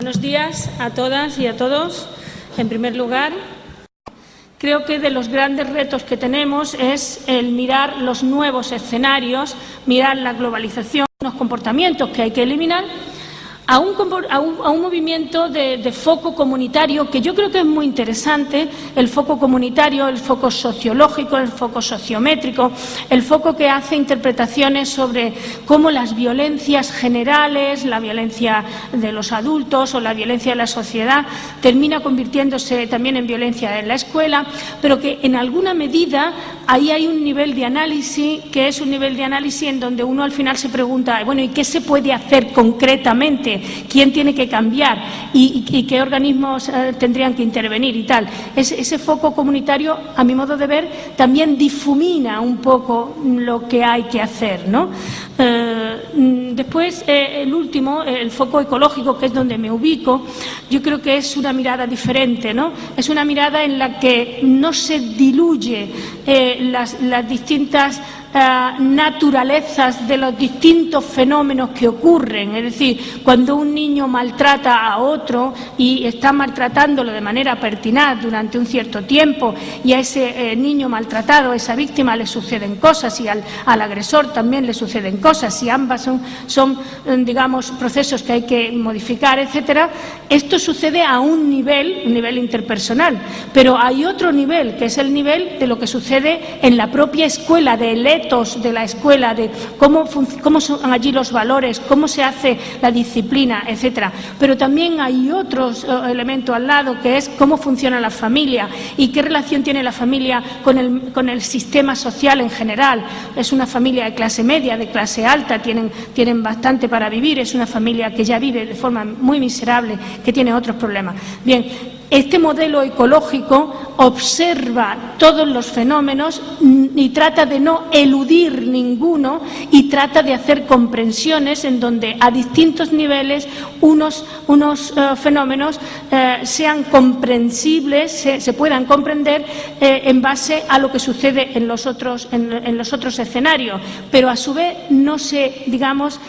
Buenos días a todas y a todos. En primer lugar, creo que de los grandes retos que tenemos es el mirar los nuevos escenarios, mirar la globalización, los comportamientos que hay que eliminar, a un movimiento de foco comunitario que yo creo que es muy interesante, el foco comunitario, el foco sociológico, el foco sociométrico, el foco que hace interpretaciones sobre cómo las violencias generales, la violencia de los adultos o la violencia de la sociedad termina convirtiéndose también en violencia en la escuela, pero que en alguna medida ahí hay un nivel de análisis que es un nivel de análisis en donde uno al final se pregunta, bueno, ¿y qué se puede hacer concretamente? ¿Quién tiene que cambiar? ¿Y qué organismos tendrían que intervenir y tal? Ese foco comunitario, a mi modo de ver, también difumina un poco lo que hay que hacer, ¿no? Después, el último, el foco ecológico, que es donde me ubico, yo creo que es una mirada diferente, ¿no? Es una mirada en la que no se diluye las distintas naturalezas de los distintos fenómenos que ocurren. Es decir, cuando un niño maltrata a otro y está maltratándolo de manera pertinaz durante un cierto tiempo y a ese niño maltratado, a esa víctima, le suceden cosas y al agresor también le suceden cosas y ambas son digamos, procesos que hay que modificar, etcétera. Esto sucede a un nivel interpersonal, pero hay otro nivel, que es el nivel de lo que sucede en la propia escuela, del de la escuela, de cómo son allí los valores, cómo se hace la disciplina, etcétera. Pero también hay otros elementos al lado, que es cómo funciona la familia y qué relación tiene la familia con el sistema social en general. Es una familia de clase media, de clase alta, tienen bastante para vivir, es una familia que ya vive de forma muy miserable, que tiene otros problemas. Bien, este modelo ecológico observa todos los fenómenos y trata de no eludir ninguno y trata de hacer comprensiones en donde a distintos niveles unos fenómenos sean comprensibles, se puedan comprender en base a lo que sucede en los otros escenarios, pero a su vez no se, digamos,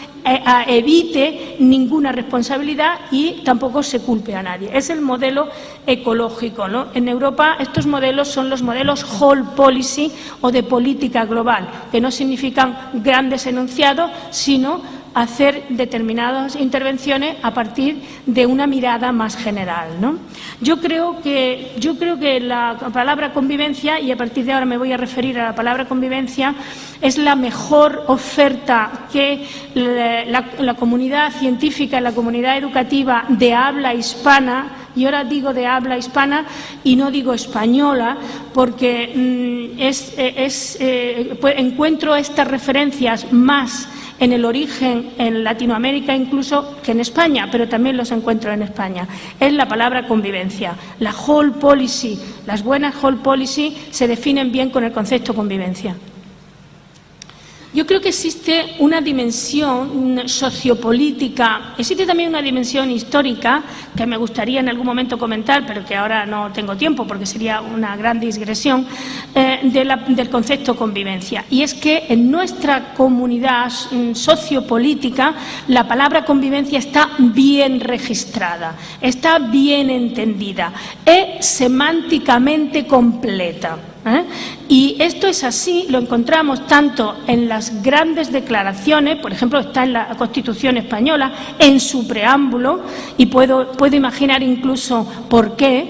evite ninguna responsabilidad y tampoco se culpe a nadie. Es el modelo ecológico, ¿no? En Europa estos modelos son los modelos whole policy o de política global, que no significan grandes enunciados, sino hacer determinadas intervenciones a partir de una mirada más general, ¿no? Yo creo que la palabra convivencia, y a partir de ahora me voy a referir a la palabra convivencia, es la mejor oferta que la comunidad científica, la comunidad educativa de habla hispana, y ahora digo de habla hispana y no digo española, porque encuentro estas referencias más en el origen, en Latinoamérica incluso, que en España, pero también los encuentro en España. Es la palabra convivencia. La whole policy, las buenas whole policy se definen bien con el concepto convivencia. Yo creo que existe una dimensión sociopolítica, existe también una dimensión histórica que me gustaría en algún momento comentar, pero que ahora no tengo tiempo porque sería una gran digresión, del concepto convivencia. Y es que en nuestra comunidad sociopolítica la palabra convivencia está bien registrada, está bien entendida, es semánticamente completa. Y esto es así, lo encontramos tanto en las grandes declaraciones, por ejemplo, está en la Constitución española, en su preámbulo, y puedo imaginar incluso por qué,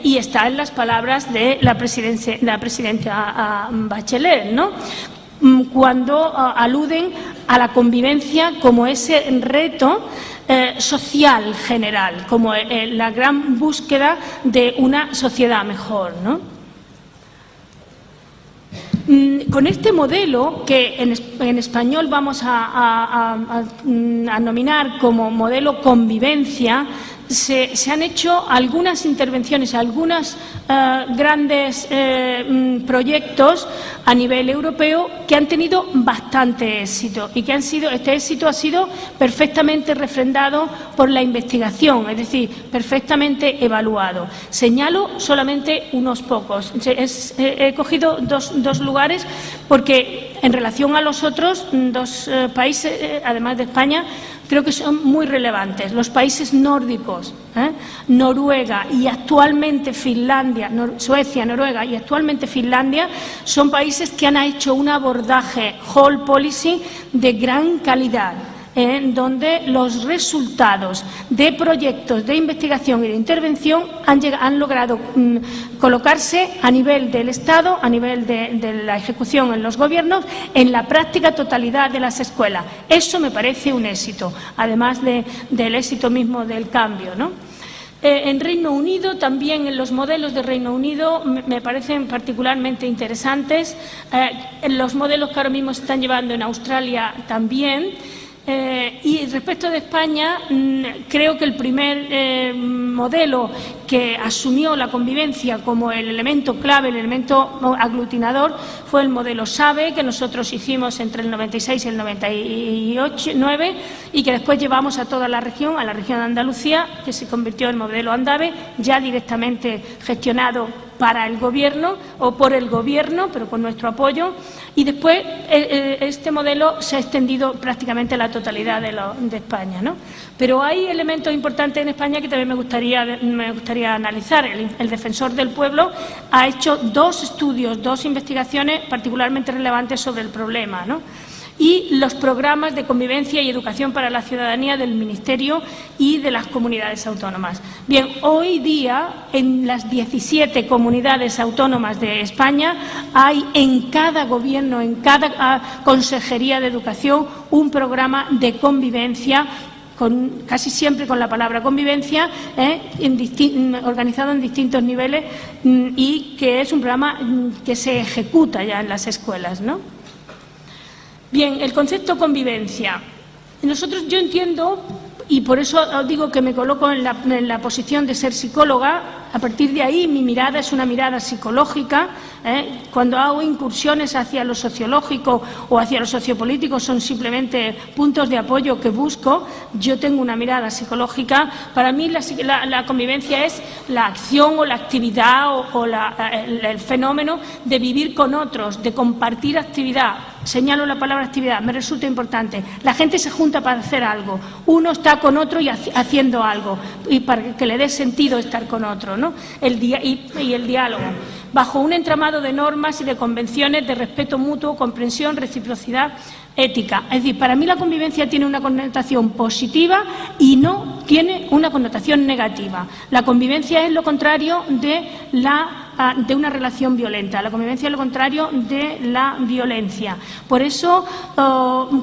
y está en las palabras de la presidenta Bachelet, ¿no? Cuando aluden a la convivencia como ese reto social general, como la gran búsqueda de una sociedad mejor, ¿no? Con este modelo, que en español vamos a nominar como modelo convivencia, se han hecho algunas intervenciones, algunos grandes proyectos a nivel europeo que han tenido bastante éxito y que este éxito ha sido perfectamente refrendado por la investigación, es decir, perfectamente evaluado. Señalo solamente unos pocos. He cogido dos lugares porque en relación a los otros dos países, además de España, creo que son muy relevantes. Los países nórdicos, Noruega y actualmente Finlandia, Suecia, Noruega y actualmente Finlandia, son países que han hecho un abordaje whole policy de gran calidad, donde los resultados de proyectos de investigación y de intervención han logrado colocarse a nivel del Estado, a nivel de la ejecución en los gobiernos, en la práctica totalidad de las escuelas. Eso me parece un éxito, además del éxito mismo del cambio, ¿no? En Reino Unido, también en los modelos de Reino Unido me parecen particularmente interesantes. En los modelos que ahora mismo se están llevando en Australia también. Y respecto de España, creo que el primer modelo que asumió la convivencia como el elemento clave, el elemento aglutinador, fue el modelo SABE, que nosotros hicimos entre el 96 y el 99 y que después llevamos a toda la región, a la región de Andalucía, que se convirtió en modelo ANDAVE, ya directamente gestionado para el Gobierno o por el Gobierno, pero con nuestro apoyo. Y después este modelo se ha extendido prácticamente a la totalidad de España, ¿no? Pero hay elementos importantes en España que también me gustaría analizar. El Defensor del Pueblo ha hecho 2 estudios, 2 investigaciones particularmente relevantes sobre el problema, ¿no? Y los programas de convivencia y educación para la ciudadanía del Ministerio y de las comunidades autónomas. Bien, hoy día en las 17 comunidades autónomas de España hay en cada gobierno, en cada consejería de educación, un programa de convivencia, casi siempre con la palabra convivencia, organizado en distintos niveles y que es un programa que se ejecuta ya en las escuelas, ¿no? Bien, el concepto convivencia. Yo entiendo, y por eso os digo que me coloco en la posición de ser psicóloga. A partir de ahí mi mirada es una mirada psicológica. Cuando hago incursiones hacia lo sociológico o hacia lo sociopolítico son simplemente puntos de apoyo que busco. Yo tengo una mirada psicológica. Para mí la convivencia es la acción o la actividad o el fenómeno de vivir con otros, de compartir actividad. Señalo la palabra actividad, me resulta importante. La gente se junta para hacer algo. Uno está con otro y haciendo algo, y para que le dé sentido estar con otro, ¿no? Y el diálogo, bajo un entramado de normas y de convenciones de respeto mutuo, comprensión, reciprocidad, ética. Es decir, para mí la convivencia tiene una connotación positiva y no tiene una connotación negativa. La convivencia es lo contrario de una relación violenta. La convivencia es lo contrario de la violencia. Por eso,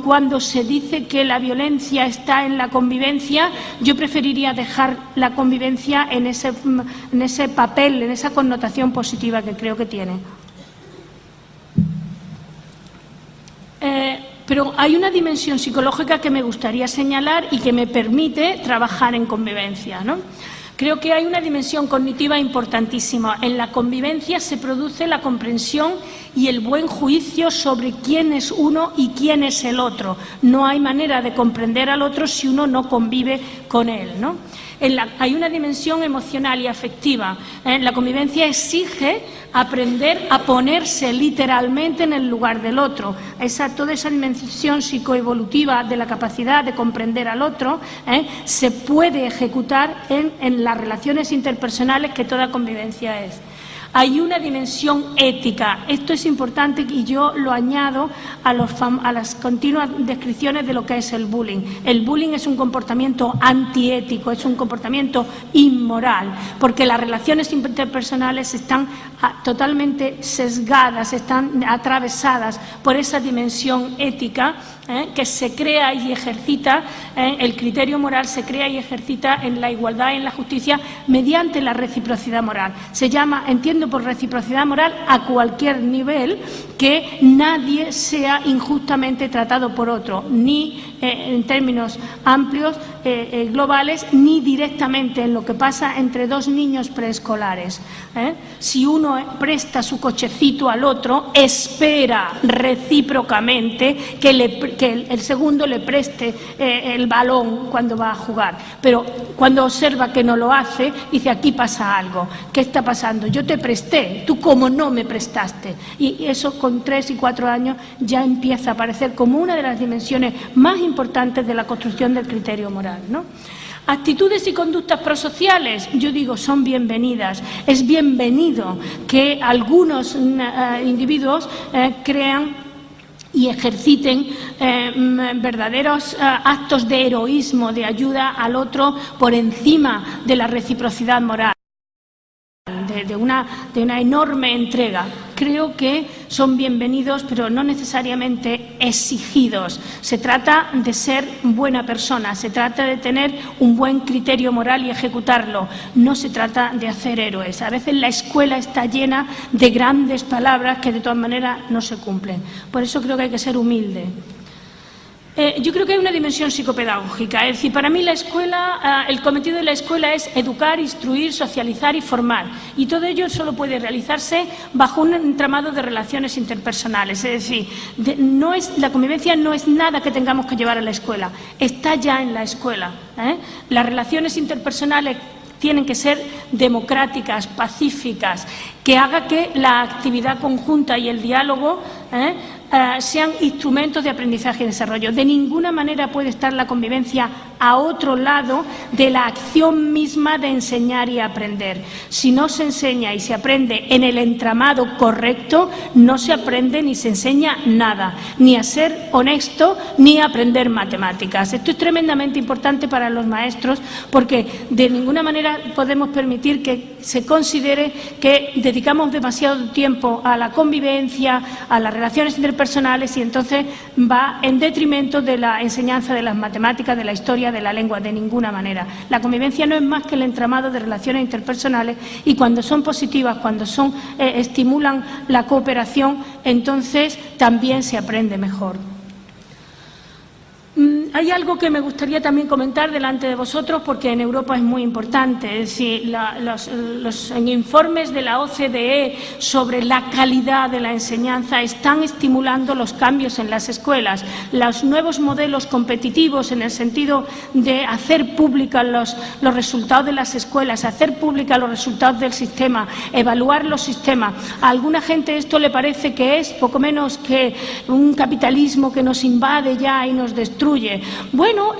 cuando se dice que la violencia está en la convivencia, yo preferiría dejar la convivencia en ese papel, en esa connotación positiva que creo que tiene. Pero hay una dimensión psicológica que me gustaría señalar y que me permite trabajar en convivencia, ¿no? Creo que hay una dimensión cognitiva importantísima. En la convivencia se produce la comprensión y el buen juicio sobre quién es uno y quién es el otro. No hay manera de comprender al otro si uno no convive con él, ¿no? Hay una dimensión emocional y afectiva. La convivencia exige aprender a ponerse literalmente en el lugar del otro. Toda esa dimensión psicoevolutiva de la capacidad de comprender al otro se puede ejecutar en las relaciones interpersonales que toda convivencia es. Hay una dimensión ética. Esto es importante y yo lo añado a las continuas descripciones de lo que es el bullying. El bullying es un comportamiento antiético, es un comportamiento inmoral, porque las relaciones interpersonales están totalmente sesgadas, están atravesadas por esa dimensión ética que se crea y ejercita, el criterio moral se crea y ejercita en la igualdad y en la justicia mediante la reciprocidad moral. Entiendo por reciprocidad moral a cualquier nivel que nadie sea injustamente tratado por otro, ni en términos amplios globales ni directamente en lo que pasa entre dos niños preescolares. Si uno presta su cochecito al otro, espera recíprocamente que el segundo le preste el balón cuando va a jugar. Pero cuando observa que no lo hace, dice: aquí pasa algo. ¿Qué está pasando? Yo te presté, tú como no me prestaste. Y eso con 3 y 4 años ya empieza a aparecer como una de las dimensiones más importantes de la construcción del criterio moral, ¿no? Actitudes y conductas prosociales, yo digo, son bienvenidas. Es bienvenido que algunos individuos crean y ejerciten verdaderos actos de heroísmo, de ayuda al otro por encima de la reciprocidad moral, de una enorme entrega. Creo que son bienvenidos, pero no necesariamente exigidos. Se trata de ser buena persona, se trata de tener un buen criterio moral y ejecutarlo. No se trata de hacer héroes. A veces la escuela está llena de grandes palabras que de todas maneras no se cumplen. Por eso creo que hay que ser humilde. Yo creo que hay una dimensión psicopedagógica. Es decir, para mí la escuela, el cometido de la escuela es educar, instruir, socializar y formar. Y todo ello solo puede realizarse bajo un entramado de relaciones interpersonales. Es decir, la convivencia no es nada que tengamos que llevar a la escuela, está ya en la escuela. Las relaciones interpersonales tienen que ser democráticas, pacíficas, que haga que la actividad conjunta y el diálogo sean instrumentos de aprendizaje y desarrollo. De ninguna manera puede estar la convivencia a otro lado de la acción misma de enseñar y aprender. Si no se enseña y se aprende en el entramado correcto, no se aprende ni se enseña nada, ni a ser honesto, ni a aprender matemáticas. Esto es tremendamente importante para los maestros, porque de ninguna manera podemos permitir que se considere que dedicamos demasiado tiempo a la convivencia, a las relaciones interpersonales, y entonces va en detrimento de la enseñanza de las matemáticas, de la historia, de la lengua. De ninguna manera. La convivencia no es más que el entramado de relaciones interpersonales, y cuando son positivas, cuando estimulan la cooperación, entonces también se aprende mejor. Hay algo que me gustaría también comentar delante de vosotros, porque en Europa es muy importante. Es decir, los informes de la OCDE sobre la calidad de la enseñanza están estimulando los cambios en las escuelas. Los nuevos modelos competitivos, en el sentido de hacer públicos los resultados de las escuelas, hacer públicos los resultados del sistema, evaluar los sistemas. A alguna gente esto le parece que es poco menos que un capitalismo que nos invade ya y nos destruye. Bueno,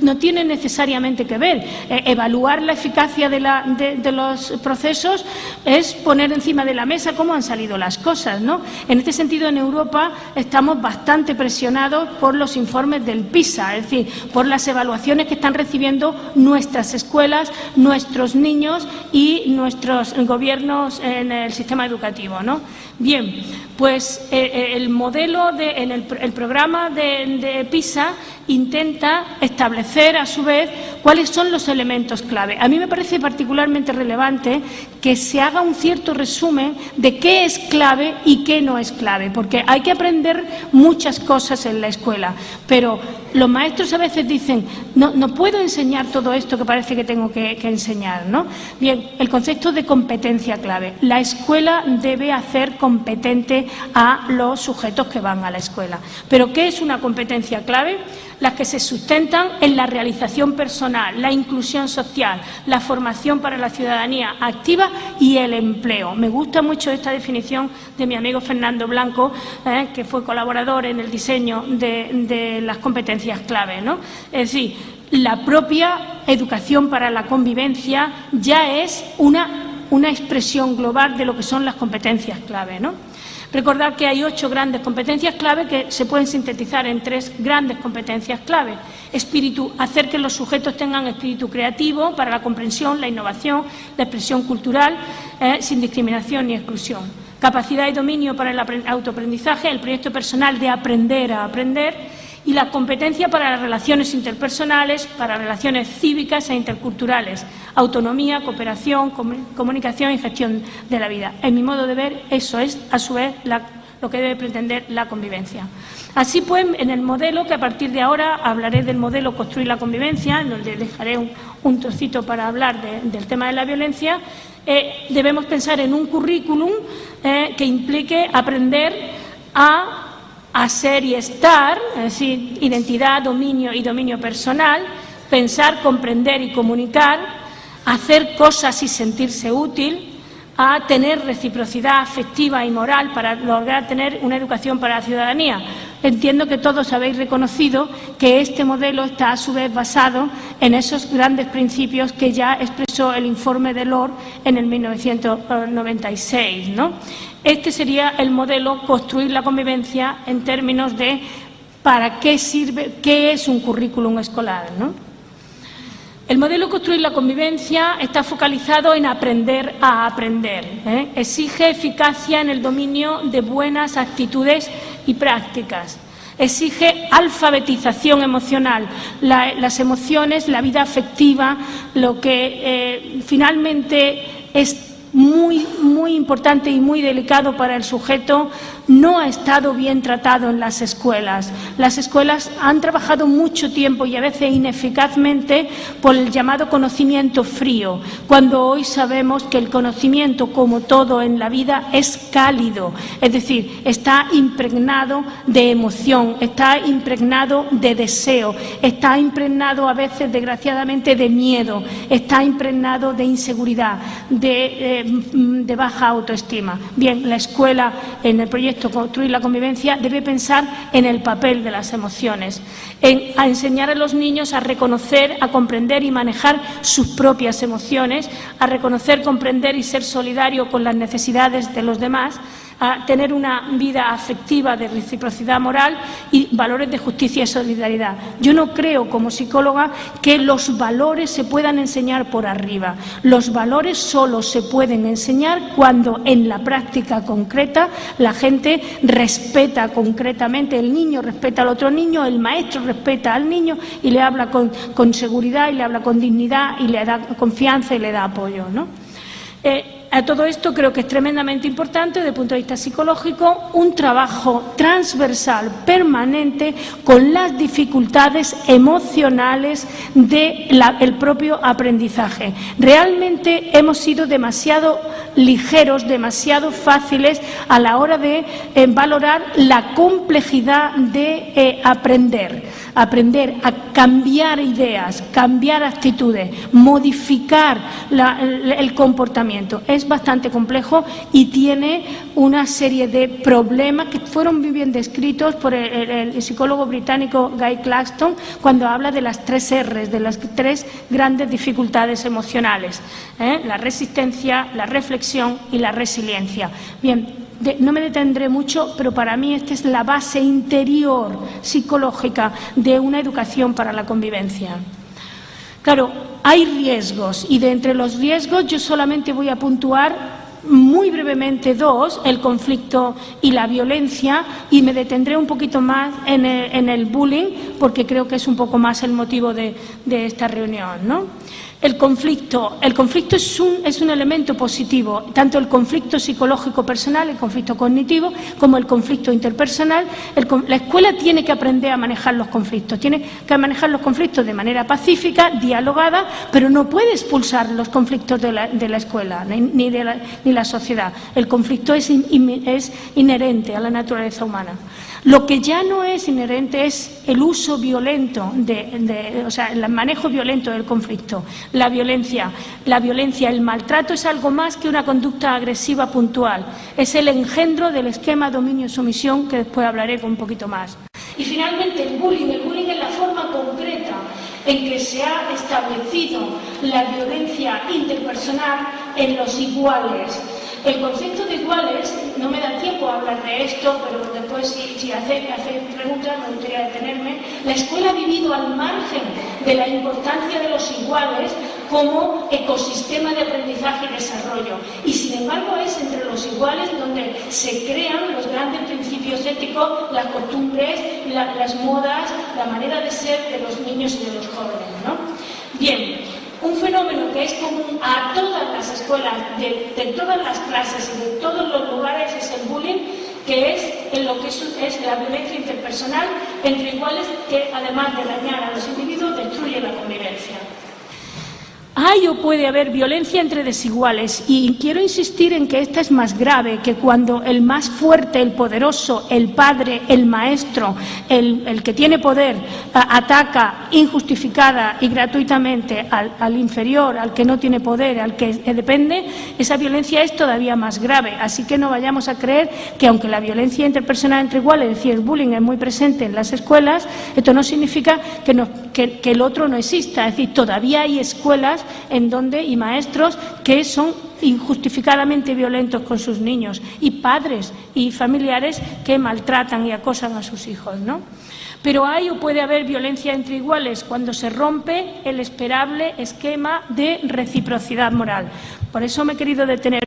no tiene necesariamente que ver. Evaluar la eficacia de los procesos es poner encima de la mesa cómo han salido las cosas, ¿no? En este sentido, en Europa estamos bastante presionados por los informes del PISA, es decir, por las evaluaciones que están recibiendo nuestras escuelas, nuestros niños y nuestros gobiernos en el sistema educativo, ¿no? Bien, pues el modelo, el programa de PISA intenta establecer, a su vez, cuáles son los elementos clave. A mí me parece particularmente relevante que se haga un cierto resumen de qué es clave y qué no es clave, porque hay que aprender muchas cosas en la escuela, pero los maestros a veces dicen: no puedo enseñar todo esto que parece que tengo que enseñar, ¿no? Bien, el concepto de competencia clave. La escuela debe hacer competente a los sujetos que van a la escuela. ¿Pero qué es una competencia clave? Las que se sustentan en la realización personal, la inclusión social, la formación para la ciudadanía activa y el empleo. Me gusta mucho esta definición de mi amigo Fernando Blanco, que fue colaborador en el diseño de las competencias clave, ¿no? Es decir, la propia educación para la convivencia ya es una expresión global de lo que son las competencias clave, ¿no? Recordad que hay 8 grandes competencias clave que se pueden sintetizar en 3 grandes competencias clave. Hacer que los sujetos tengan espíritu creativo para la comprensión, la innovación, la expresión cultural, sin discriminación ni exclusión. Capacidad y dominio para el autoaprendizaje, el proyecto personal de aprender a aprender. Y la competencia para las relaciones interpersonales, para relaciones cívicas e interculturales, autonomía, cooperación, comunicación y gestión de la vida. En mi modo de ver, eso es, a su vez, lo que debe pretender la convivencia. Así pues, en el modelo, que a partir de ahora hablaré del modelo Construir la Convivencia, donde dejaré un trocito para hablar del tema de la violencia, debemos pensar en un currículum que implique aprender a ser y estar, es decir, identidad, dominio y dominio personal, pensar, comprender y comunicar, hacer cosas y sentirse útil, a tener reciprocidad afectiva y moral para lograr tener una educación para la ciudadanía. Entiendo que todos habéis reconocido que este modelo está a su vez basado en esos grandes principios que ya expresó el informe de Delors en el 1996, ¿no? Este sería el modelo Construir la Convivencia en términos de para qué sirve, qué es un currículum escolar, ¿no? El modelo Construir la Convivencia está focalizado en aprender a aprender. Exige eficacia en el dominio de buenas actitudes y prácticas. Exige alfabetización emocional, las emociones, la vida afectiva, lo que finalmente es muy importante y muy delicado para el sujeto, no ha estado bien tratado en las escuelas. Las escuelas han trabajado mucho tiempo y a veces ineficazmente por el llamado conocimiento frío, cuando hoy sabemos que el conocimiento, como todo en la vida, es cálido, es decir, está impregnado de emoción, está impregnado de deseo, está impregnado a veces, desgraciadamente, de miedo, está impregnado de inseguridad, de baja autoestima. Bien, la escuela, en el proyecto Construir la Convivencia, debe pensar en el papel de las emociones, a enseñar a los niños a reconocer, a comprender y manejar sus propias emociones, a reconocer, comprender y ser solidario con las necesidades de los demás, a tener una vida afectiva de reciprocidad moral y valores de justicia y solidaridad. Yo no creo, como psicóloga, que los valores se puedan enseñar por arriba. Los valores solo se pueden enseñar cuando en la práctica concreta la gente respeta concretamente, el niño respeta al otro niño, el maestro respeta al niño y le habla con seguridad y le habla con dignidad y le da confianza y le da apoyo, ¿no? A todo esto creo que es tremendamente importante, desde el punto de vista psicológico, un trabajo transversal, permanente, con las dificultades emocionales del propio aprendizaje. Realmente hemos sido demasiado ligeros, demasiado fáciles a la hora de valorar la complejidad de aprender a cambiar ideas, cambiar actitudes, modificar el comportamiento. Es bastante complejo y tiene una serie de problemas que fueron muy bien descritos por el psicólogo británico Guy Claxton cuando habla de las 3 R's, de las 3 grandes dificultades emocionales, la resistencia, la reflexión y la resiliencia. Bien, no me detendré mucho, pero para mí esta es la base interior psicológica de una educación para la convivencia. Claro, hay riesgos y de entre los riesgos yo solamente voy a puntuar muy brevemente 2, el conflicto y la violencia, y me detendré un poquito más en el bullying porque creo que es un poco más el motivo de esta reunión, ¿no? El conflicto es un elemento positivo, tanto el conflicto psicológico personal, el conflicto cognitivo, como el conflicto interpersonal. La escuela tiene que aprender a manejar los conflictos, tiene que manejar los conflictos de manera pacífica, dialogada, pero no puede expulsar los conflictos de la escuela ni la sociedad. El conflicto es inherente a la naturaleza humana. Lo que ya no es inherente es el uso violento, o sea, el manejo violento del conflicto. La violencia, el maltrato es algo más que una conducta agresiva puntual. Es el engendro del esquema dominio-sumisión que después hablaré un poquito más. Y finalmente el bullying es la forma concreta en que se ha establecido la violencia interpersonal en los iguales. El concepto de iguales, no me da tiempo a hablar de esto, pero después si hacéis preguntas me gustaría detenerme. La escuela ha vivido al margen de la importancia de los iguales como ecosistema de aprendizaje y desarrollo. Y sin embargo es entre los iguales donde se crean los grandes principios éticos, las costumbres, las modas, la manera de ser de los niños y de los jóvenes, ¿no? Bien. Un fenómeno que es común a todas las escuelas, de todas las clases y de todos los lugares es el bullying, que es en lo que es la violencia interpersonal entre iguales, que además de dañar a los individuos, destruye la convivencia. Hay o puede haber violencia entre desiguales, y quiero insistir en que esta es más grave, que cuando el más fuerte, el poderoso, el padre, el maestro, el que tiene poder, ataca injustificada y gratuitamente al inferior, al que no tiene poder, al que depende, esa violencia es todavía más grave. Así que no vayamos a creer que, aunque la violencia interpersonal entre iguales, es decir, el bullying es muy presente en las escuelas, esto no significa que el otro no exista. Es decir, todavía hay escuelas y maestros que son injustificadamente violentos con sus niños, y padres y familiares que maltratan y acosan a sus hijos, ¿no? Pero hay o puede haber violencia entre iguales cuando se rompe el esperable esquema de reciprocidad moral. Por eso me he querido detener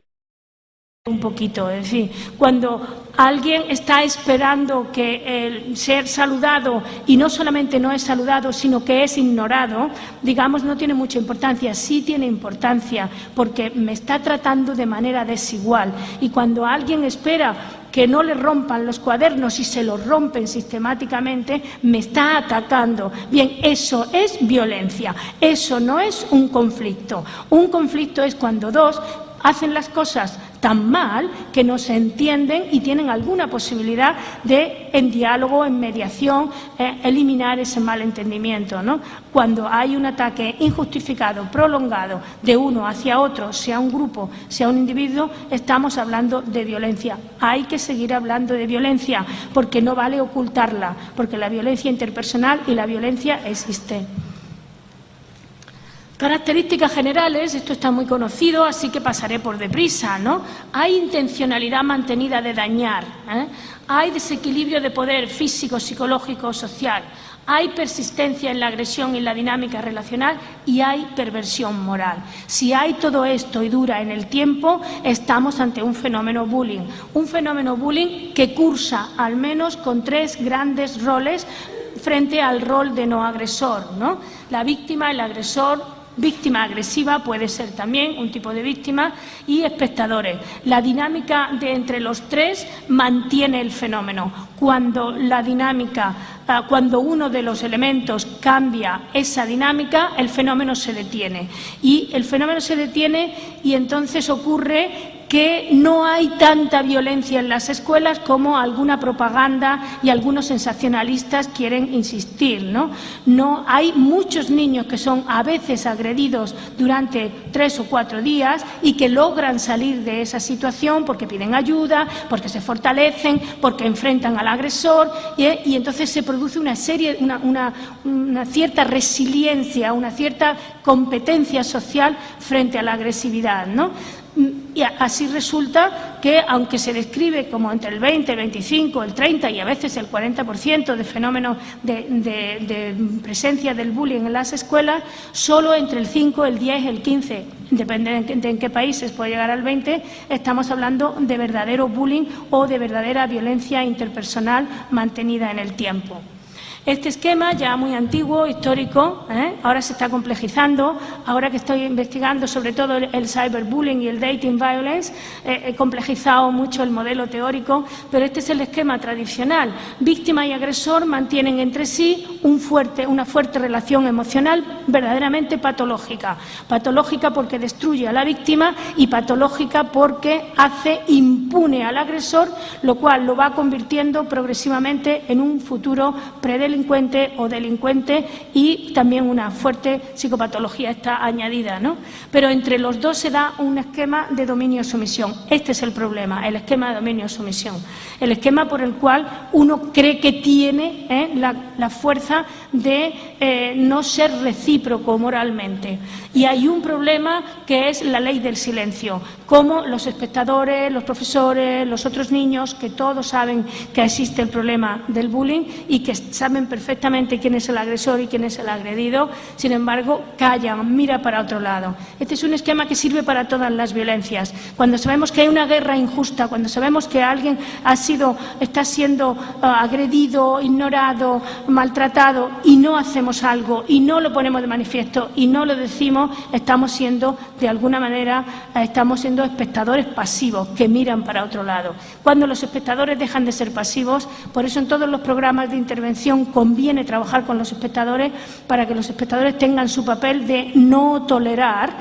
un poquito, es decir, cuando alguien está esperando que el ser saludado, y no solamente no es saludado, sino que es ignorado, digamos, no tiene mucha importancia. Sí tiene importancia, porque me está tratando de manera desigual, y cuando alguien espera que no le rompan los cuadernos y se los rompen sistemáticamente, me está atacando. Bien, eso es violencia, eso no es un conflicto. Un conflicto es cuando dos hacen las cosas tan mal que no se entienden y tienen alguna posibilidad de, en diálogo, en mediación, eliminar ese malentendimiento, ¿no? Cuando hay un ataque injustificado, prolongado, de uno hacia otro, sea un grupo, sea un individuo, estamos hablando de violencia. Hay que seguir hablando de violencia, porque no vale ocultarla, porque la violencia interpersonal y la violencia existe. Características generales, esto está muy conocido, así que pasaré por deprisa, ¿no? Hay intencionalidad mantenida de dañar, hay desequilibrio de poder físico, psicológico, social, hay persistencia en la agresión y la dinámica relacional, y hay perversión moral. Si hay todo esto y dura en el tiempo, estamos ante un fenómeno bullying que cursa al menos con tres grandes roles frente al rol de no agresor, ¿no? La víctima, el agresor, víctima agresiva puede ser también un tipo de víctima, y espectadores. La dinámica de entre los tres mantiene el fenómeno. Cuando uno de los elementos cambia esa dinámica, el fenómeno se detiene. Y el fenómeno se detiene, y entonces ocurre que no hay tanta violencia en las escuelas como alguna propaganda y algunos sensacionalistas quieren insistir, ¿no? No hay muchos niños que son a veces agredidos durante 3 o 4 días y que logran salir de esa situación porque piden ayuda, porque se fortalecen, porque enfrentan al agresor, y entonces se produce una cierta resiliencia, una cierta competencia social frente a la agresividad, ¿no? Y así resulta que, aunque se describe como entre el 20, el 25, el 30 y a veces el 40% de fenómenos de presencia del bullying en las escuelas, solo entre el 5, el 10, el 15, depende de en qué países, puede llegar al 20, estamos hablando de verdadero bullying o de verdadera violencia interpersonal mantenida en el tiempo. Este esquema, ya muy antiguo, histórico, ahora se está complejizando. Ahora que estoy investigando sobre todo el cyberbullying y el dating violence, he complejizado mucho el modelo teórico, pero este es el esquema tradicional. Víctima y agresor mantienen entre sí una fuerte relación emocional verdaderamente patológica. Patológica porque destruye a la víctima, y patológica porque hace impune al agresor, lo cual lo va convirtiendo progresivamente en un futuro predelincuente o delincuente, y también una fuerte psicopatología está añadida, ¿no? Pero entre los dos se da un esquema de dominio-sumisión. Este es el problema, el esquema de dominio-sumisión. El esquema por el cual uno cree que tiene la fuerza de no ser recíproco moralmente. Y hay un problema que es la ley del silencio. Como los espectadores, los profesores, los otros niños, que todos saben que existe el problema del bullying y que saben perfectamente quién es el agresor y quién es el agredido, sin embargo, callan, mira para otro lado. Este es un esquema que sirve para todas las violencias. Cuando sabemos que hay una guerra injusta, cuando sabemos que alguien está siendo agredido, ignorado, maltratado, y no hacemos algo, y no lo ponemos de manifiesto, y no lo decimos, estamos siendo, de alguna manera, estamos siendo espectadores pasivos que miran para otro lado. Cuando los espectadores dejan de ser pasivos, por eso en todos los programas de intervención conviene trabajar con los espectadores para que los espectadores tengan su papel de no tolerar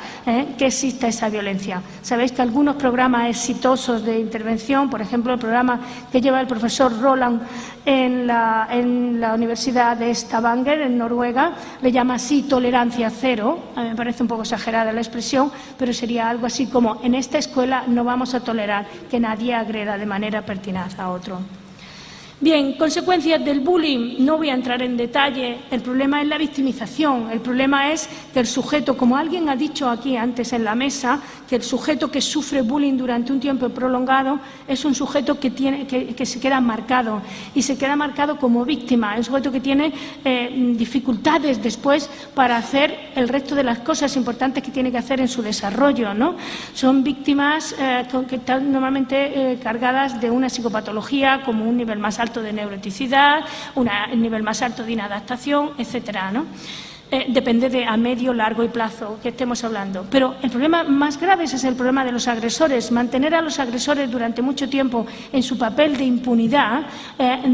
que exista esa violencia. Sabéis que algunos programas exitosos de intervención, por ejemplo, el programa que lleva el profesor Roland en la Universidad de Stavanger, en Noruega, le llama así tolerancia cero. A mí me parece un poco exagerada la expresión, pero sería algo así como: en esta escuela no vamos a tolerar que nadie agreda de manera pertinaz a otro. Bien, consecuencias del bullying, no voy a entrar en detalle. El problema es la victimización. El problema es que el sujeto, como alguien ha dicho aquí antes en la mesa, que el sujeto que sufre bullying durante un tiempo prolongado es un sujeto que se queda marcado, y se queda marcado como víctima. Es un sujeto que tiene dificultades después para hacer el resto de las cosas importantes que tiene que hacer en su desarrollo, ¿no? Son víctimas que están normalmente cargadas de una psicopatología, como un nivel más alto de neuroticidad, un nivel más alto de inadaptación, etcétera, ¿no? Depende de a medio, largo y plazo que estemos hablando. Pero el problema más grave es el problema de los agresores. Mantener a los agresores durante mucho tiempo en su papel de impunidad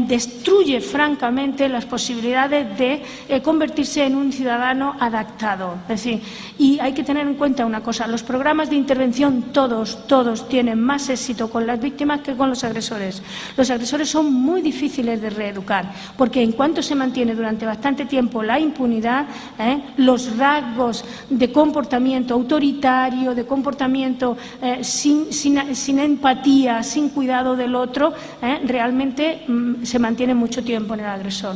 destruye francamente las posibilidades de convertirse en un ciudadano adaptado. Es decir, y hay que tener en cuenta una cosa: los programas de intervención todos tienen más éxito con las víctimas que con los agresores. Los agresores son muy difíciles de reeducar, porque en cuanto se mantiene durante bastante tiempo la impunidad, los rasgos de comportamiento autoritario, de comportamiento sin empatía, sin cuidado del otro, realmente se mantienen mucho tiempo en el agresor.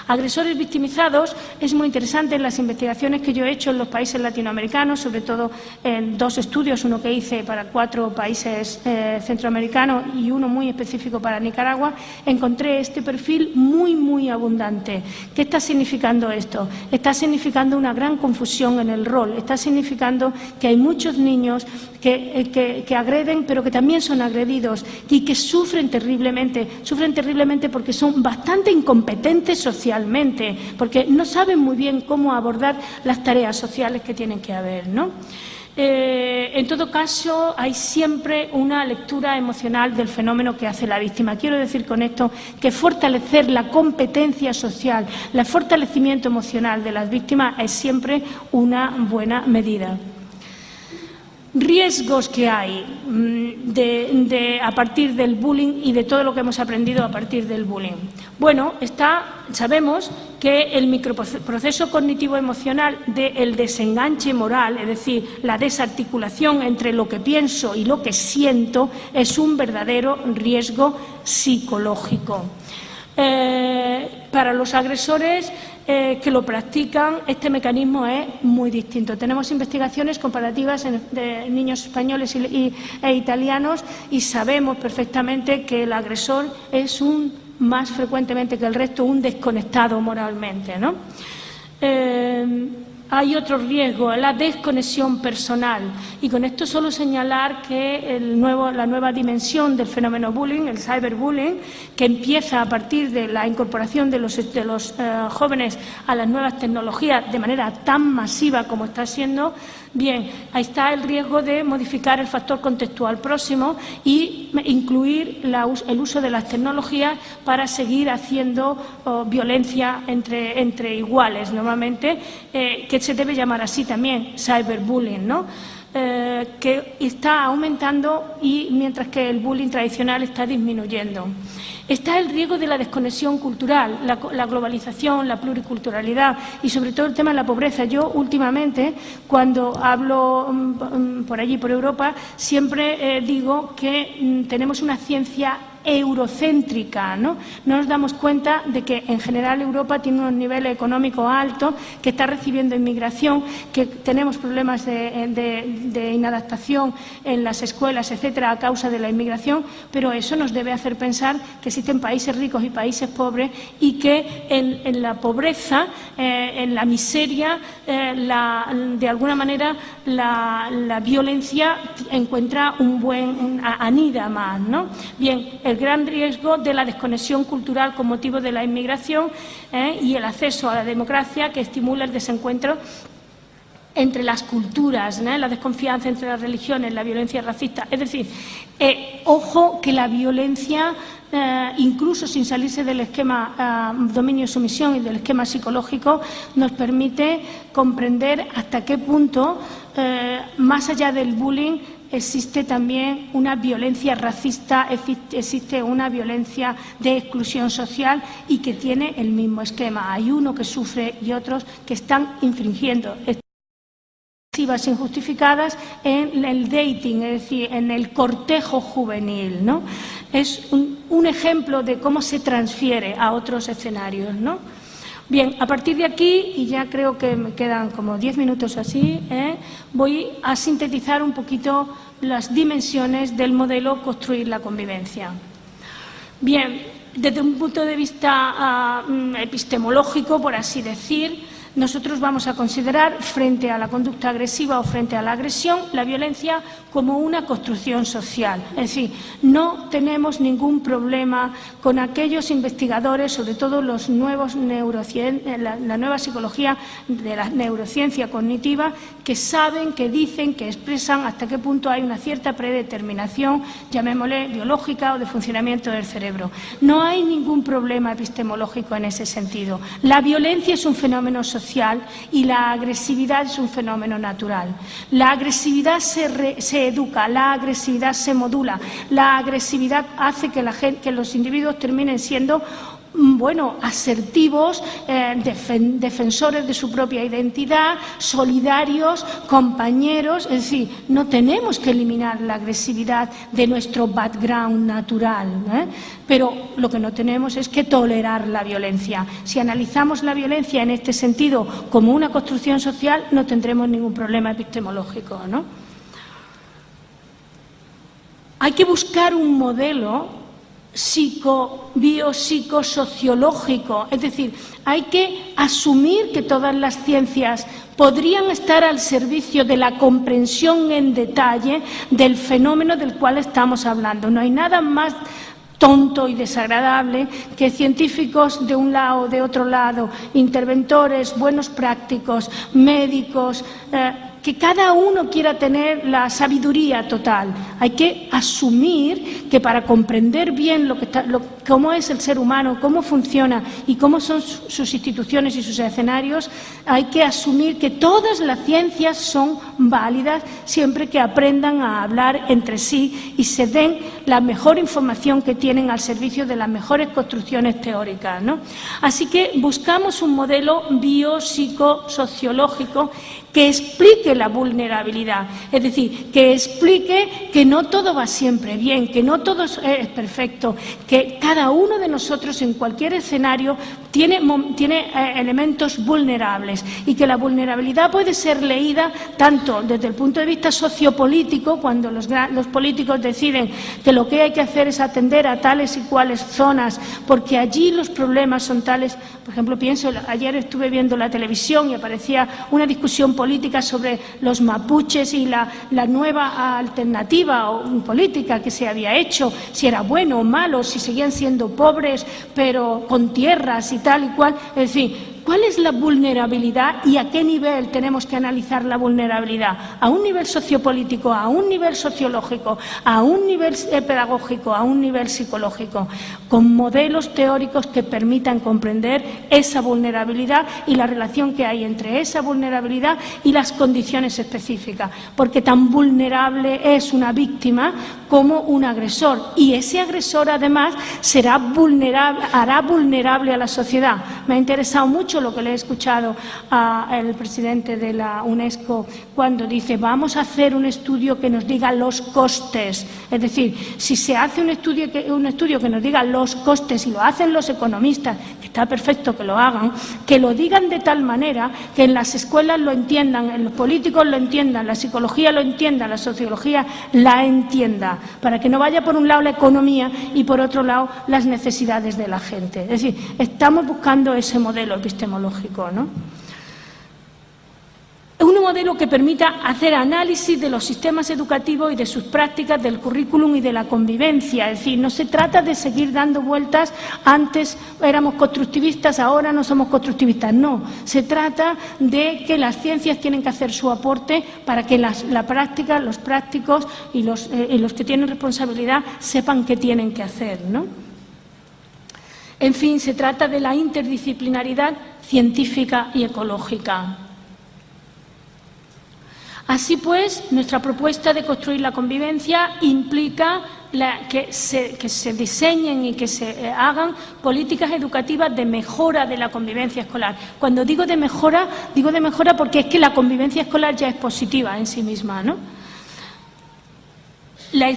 Agresores victimizados es muy interesante. En las investigaciones que yo he hecho en los países latinoamericanos, sobre todo en 2 estudios, uno que hice para 4 países centroamericanos y uno muy específico para Nicaragua, encontré este perfil muy abundante. ¿Qué está significando esto? Está significando una gran confusión en el rol. Está significando que hay muchos niños que agreden, pero que también son agredidos y que sufren terriblemente porque son bastante incompetentes socialmente, porque no saben muy bien cómo abordar las tareas sociales que tienen que haber, ¿no? En todo caso, hay siempre una lectura emocional del fenómeno que hace la víctima. Quiero decir con esto que fortalecer la competencia social, el fortalecimiento emocional de las víctimas es siempre una buena medida. Riesgos que hay a partir del bullying y de todo lo que hemos aprendido a partir del bullying. Bueno, sabemos que el microproceso cognitivo-emocional del desenganche moral, es decir, la desarticulación entre lo que pienso y lo que siento, es un verdadero riesgo psicológico. Para los agresores que lo practican, este mecanismo es muy distinto. Tenemos investigaciones comparativas de niños españoles e italianos y sabemos perfectamente que el agresor es más frecuentemente que el resto un desconectado moralmente, ¿no? Hay otro riesgo, la desconexión personal. Y con esto solo señalar que la nueva dimensión del fenómeno bullying, el cyberbullying, que empieza a partir de la incorporación de los jóvenes a las nuevas tecnologías de manera tan masiva como está siendo, bien, ahí está el riesgo de modificar el factor contextual próximo y incluir el uso de las tecnologías para seguir haciendo violencia entre iguales, normalmente, que se debe llamar así también, cyberbullying, ¿no? Que está aumentando y mientras que el bullying tradicional está disminuyendo. Está el riesgo de la desconexión cultural, la globalización, la pluriculturalidad y sobre todo el tema de la pobreza. Yo últimamente, cuando hablo por allí, por Europa, siempre digo que tenemos una ciencia eurocéntrica, ¿no? No nos damos cuenta de que en general Europa tiene unos niveles económicos altos, que está recibiendo inmigración, que tenemos problemas de inadaptación en las escuelas, etcétera, a causa de la inmigración, pero eso nos debe hacer pensar que existen países ricos y países pobres y que en la pobreza, en la miseria, de alguna manera la violencia encuentra anida más, ¿no? Bien, el gran riesgo de la desconexión cultural con motivo de la inmigración y el acceso a la democracia que estimula el desencuentro entre las culturas, ¿no? La desconfianza entre las religiones, la violencia racista. Es decir, ojo que la violencia, incluso sin salirse del esquema dominio-sumisión y del esquema psicológico, nos permite comprender hasta qué punto, más allá del bullying, existe también una violencia racista, existe una violencia de exclusión social y que tiene el mismo esquema. Hay uno que sufre y otros que están infringiendo injustificadas en el dating, es decir, en el cortejo juvenil, ¿no? Es un ejemplo de cómo se transfiere a otros escenarios, ¿no? Bien, a partir de aquí, y ya creo que me quedan como 10 minutos así, voy a sintetizar un poquito las dimensiones del modelo Construir la Convivencia. Bien, desde un punto de vista epistemológico, por así decir, nosotros vamos a considerar, frente a la conducta agresiva o frente a la agresión, la violencia como una construcción social. Es decir, no tenemos ningún problema con aquellos investigadores, sobre todo los nuevos la nueva psicología de la neurociencia cognitiva, que saben, que dicen, que expresan hasta qué punto hay una cierta predeterminación, llamémosle biológica o de funcionamiento del cerebro. No hay ningún problema epistemológico en ese sentido. La violencia es un fenómeno social y la agresividad es un fenómeno natural. La agresividad se educa, la agresividad se modula, la agresividad hace que los individuos terminen siendo asertivos, defensores de su propia identidad, solidarios, compañeros. Es decir, no tenemos que eliminar la agresividad de nuestro background natural, pero lo que no tenemos es que tolerar la violencia. Si analizamos la violencia en este sentido como una construcción social, no tendremos ningún problema epistemológico, ¿no? Hay que buscar un modelo biopsicosociológico, es decir, hay que asumir que todas las ciencias podrían estar al servicio de la comprensión en detalle del fenómeno del cual estamos hablando. No hay nada más tonto y desagradable que científicos de un lado, de otro lado, interventores, buenos prácticos, médicos, que cada uno quiera tener la sabiduría total. Hay que asumir que para comprender bien cómo es el ser humano, cómo funciona y cómo son sus instituciones y sus escenarios, hay que asumir que todas las ciencias son válidas siempre que aprendan a hablar entre sí y se den la mejor información que tienen al servicio de las mejores construcciones teóricas, ¿no? Así que buscamos un modelo biopsicosociológico que explique la vulnerabilidad, es decir, que explique que no todo va siempre bien, que no todo es perfecto, que cada uno de nosotros en cualquier escenario tiene elementos vulnerables y que la vulnerabilidad puede ser leída tanto desde el punto de vista sociopolítico, cuando los políticos deciden que lo que hay que hacer es atender a tales y cuales zonas, porque allí los problemas son tales. Por ejemplo, ayer estuve viendo la televisión y aparecía una discusión política sobre los mapuches y la nueva alternativa política que se había hecho, si era bueno o malo, si seguían siendo pobres pero con tierras y tal y cual. Es decir, ¿cuál es la vulnerabilidad y a qué nivel tenemos que analizar la vulnerabilidad? ¿A un nivel sociopolítico, a un nivel sociológico, a un nivel pedagógico, a un nivel psicológico? Con modelos teóricos que permitan comprender esa vulnerabilidad y la relación que hay entre esa vulnerabilidad y las condiciones específicas. Porque tan vulnerable es una víctima como un agresor. Y ese agresor, además, hará vulnerable a la sociedad. Me ha interesado mucho lo que le he escuchado al presidente de la UNESCO cuando dice: vamos a hacer un estudio que nos diga los costes. Es decir, si se hace un estudio que nos diga los costes, y lo hacen los economistas, que está perfecto que lo hagan, que lo digan de tal manera que en las escuelas lo entiendan, en los políticos lo entiendan, la psicología lo entienda, la sociología la entienda, para que no vaya por un lado la economía y por otro lado las necesidades de la gente. Es decir, estamos buscando ese modelo epistemológico, ¿no? modelo que permita hacer análisis de los sistemas educativos y de sus prácticas, del currículum y de la convivencia. Es decir, no se trata de seguir dando vueltas, antes éramos constructivistas, ahora no somos constructivistas. No, se trata de que las ciencias tienen que hacer su aporte para que la práctica, los prácticos y los que tienen responsabilidad sepan qué tienen que hacer, ¿no? En fin, se trata de la interdisciplinaridad científica y ecológica. Así pues, nuestra propuesta de construir la convivencia implica que se diseñen y que se hagan políticas educativas de mejora de la convivencia escolar. Cuando digo de mejora porque es que la convivencia escolar ya es positiva en sí misma, ¿no?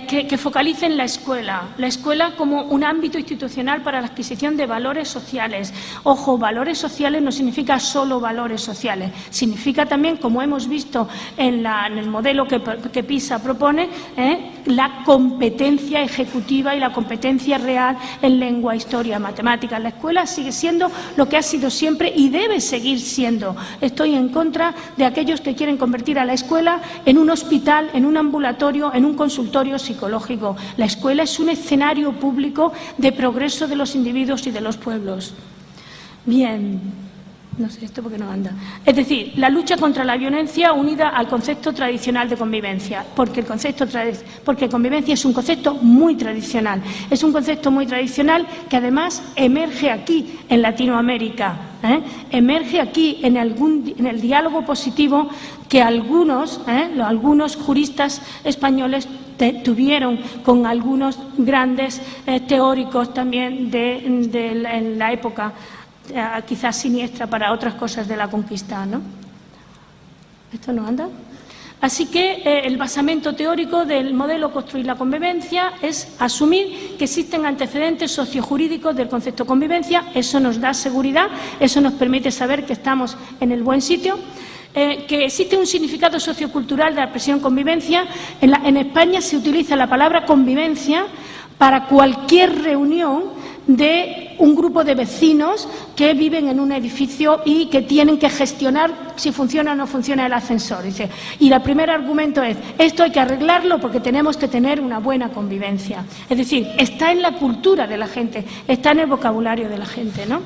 Que focalicen la escuela como un ámbito institucional para la adquisición de valores sociales. Ojo, valores sociales no significa solo valores sociales, significa también, como hemos visto en el modelo que PISA propone, la competencia ejecutiva y la competencia real en lengua, historia, matemáticas. La escuela sigue siendo lo que ha sido siempre y debe seguir siendo. Estoy en contra de aquellos que quieren convertir a la escuela en un hospital, en un ambulatorio, en un consultorio psicológico. La escuela es un escenario público de progreso de los individuos y de los pueblos. Bien, no sé esto porque no anda. Es decir, la lucha contra la violencia unida al concepto tradicional de convivencia, porque convivencia es un concepto muy tradicional. Es un concepto muy tradicional que además emerge aquí en Latinoamérica. Emerge aquí en el diálogo positivo que algunos juristas españoles tuvieron con algunos grandes teóricos también en la época, quizás siniestra para otras cosas de la conquista, ¿no? ¿Esto no anda? Así que el basamento teórico del modelo Construir la Convivencia es asumir que existen antecedentes sociojurídicos del concepto convivencia. Eso nos da seguridad, eso nos permite saber que estamos en el buen sitio. Que existe un significado sociocultural de la expresión convivencia. En España se utiliza la palabra convivencia para cualquier reunión de un grupo de vecinos que viven en un edificio y que tienen que gestionar si funciona o no funciona el ascensor. Dice, y el primer argumento es, esto hay que arreglarlo porque tenemos que tener una buena convivencia. Es decir, está en la cultura de la gente, está en el vocabulario de la gente, ¿no?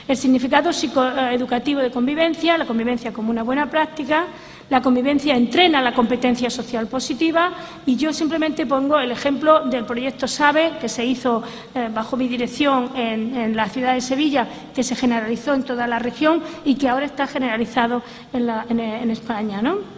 El significado psicoeducativo de convivencia, la convivencia como una buena práctica. La convivencia entrena la competencia social positiva y yo simplemente pongo el ejemplo del proyecto SABE que se hizo bajo mi dirección en la ciudad de Sevilla, que se generalizó en toda la región y que ahora está generalizado en España, ¿no?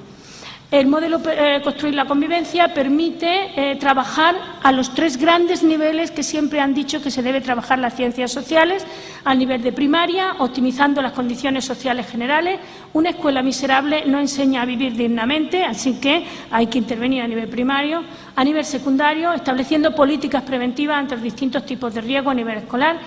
El modelo Construir la Convivencia permite trabajar a los tres grandes niveles que siempre han dicho que se debe trabajar las ciencias sociales, al nivel de primaria, optimizando las condiciones sociales generales. Una escuela miserable no enseña a vivir dignamente, así que hay que intervenir a nivel primario. A nivel secundario, estableciendo políticas preventivas ante los distintos tipos de riesgo a nivel escolar,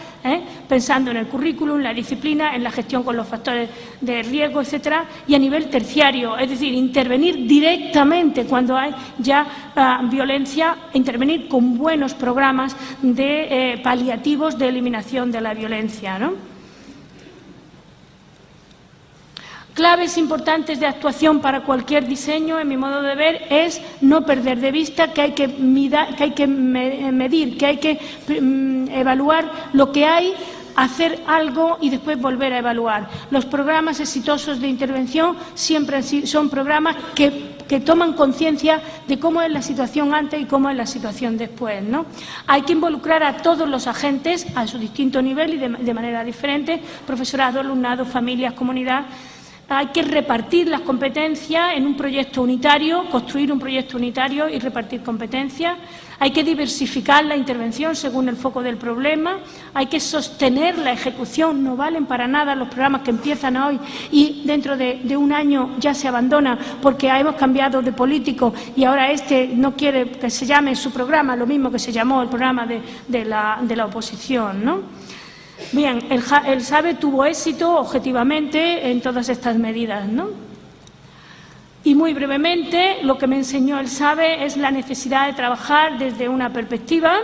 pensando en el currículum, la disciplina, en la gestión con los factores de riesgo, etcétera. Y a nivel terciario, es decir, intervenir directamente cuando hay ya violencia, intervenir con buenos programas de paliativos de eliminación de la violencia, ¿no? Claves importantes de actuación para cualquier diseño, en mi modo de ver, es no perder de vista que hay que medir, que hay que evaluar lo que hay, hacer algo y después volver a evaluar. Los programas exitosos de intervención siempre son programas que toman conciencia de cómo es la situación antes y cómo es la situación después, ¿no? Hay que involucrar a todos los agentes a su distinto nivel y de manera diferente, profesorado, alumnado, familias, comunidad. Hay que repartir las competencias en un proyecto unitario, construir un proyecto unitario y repartir competencias. Hay que diversificar la intervención según el foco del problema. Hay que sostener la ejecución. No valen para nada los programas que empiezan hoy y dentro de un año ya se abandonan porque hemos cambiado de político y ahora no quiere que se llame su programa lo mismo que se llamó el programa de la oposición, ¿no? Bien, el SABE tuvo éxito objetivamente en todas estas medidas, ¿no? Y muy brevemente, lo que me enseñó el SABE es la necesidad de trabajar desde una perspectiva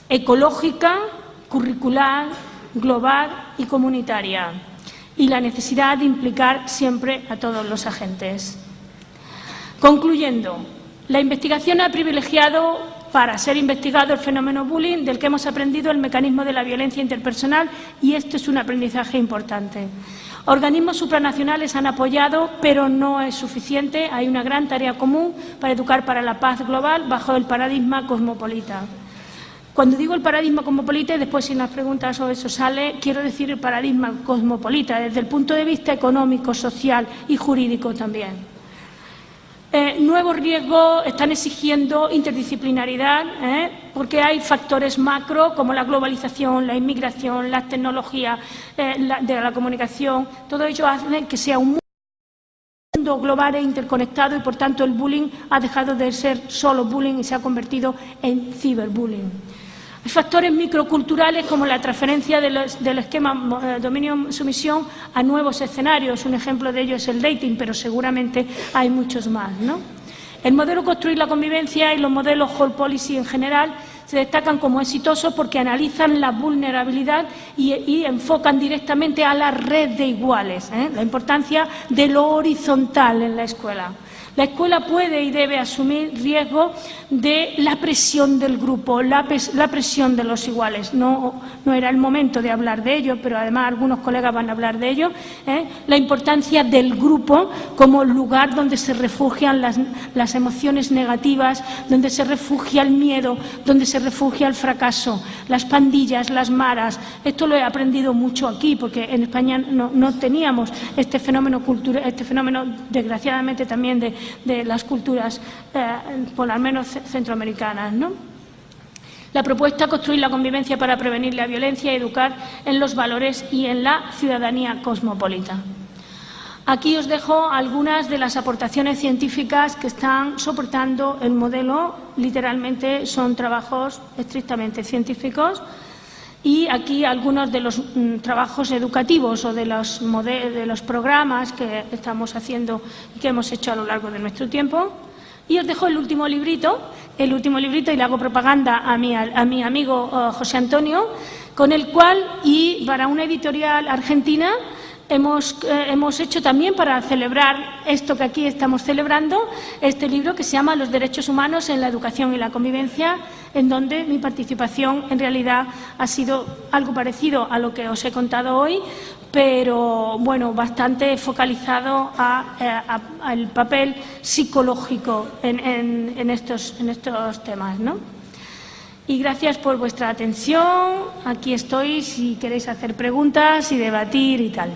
ecológica, curricular, global y comunitaria, y la necesidad de implicar siempre a todos los agentes. Concluyendo, la investigación ha privilegiado para ser investigado el fenómeno bullying, del que hemos aprendido el mecanismo de la violencia interpersonal, y esto es un aprendizaje importante. Organismos supranacionales han apoyado, pero no es suficiente. Hay una gran tarea común para educar para la paz global bajo el paradigma cosmopolita. Cuando digo el paradigma cosmopolita, y después si en las preguntas o eso sale, quiero decir el paradigma cosmopolita desde el punto de vista económico, social y jurídico también. Nuevos riesgos están exigiendo interdisciplinaridad, porque hay factores macro como la globalización, la inmigración, las tecnologías de la comunicación. Todo ello hace que sea un mundo global e interconectado y, por tanto, el bullying ha dejado de ser solo bullying y se ha convertido en ciberbullying. Hay factores microculturales como la transferencia del esquema dominio-sumisión a nuevos escenarios. Un ejemplo de ello es el dating, pero seguramente hay muchos más, ¿no? El modelo Construir la Convivencia y los modelos Whole Policy en general se destacan como exitosos porque analizan la vulnerabilidad y enfocan directamente a la red de iguales, la importancia de lo horizontal en la escuela. La escuela puede y debe asumir riesgo de la presión del grupo, la presión de los iguales. No era el momento de hablar de ello, pero además algunos colegas van a hablar de ello. La importancia del grupo como lugar donde se refugian las emociones negativas, donde se refugia el miedo, donde se refugia el fracaso, las pandillas, las maras. Esto lo he aprendido mucho aquí, porque en España no teníamos este fenómeno cultural, desgraciadamente también de las culturas, por lo menos centroamericanas, ¿no? La propuesta Construir la Convivencia para prevenir la violencia y educar en los valores y en la ciudadanía cosmopolita. Aquí os dejo algunas de las aportaciones científicas que están soportando el modelo. Literalmente son trabajos estrictamente científicos. Y aquí algunos de los trabajos educativos o de los programas que estamos haciendo y que hemos hecho a lo largo de nuestro tiempo. Y os dejo el último librito, y le hago propaganda a mi amigo José Antonio, con el cual, y para una editorial argentina, hemos hecho también para celebrar esto que aquí estamos celebrando, este libro que se llama Los derechos humanos en la educación y la convivencia, en donde mi participación en realidad ha sido algo parecido a lo que os he contado hoy, pero bueno, bastante focalizado al papel psicológico en estos temas, ¿no? Y gracias por vuestra atención. Aquí estoy si queréis hacer preguntas y debatir y tal.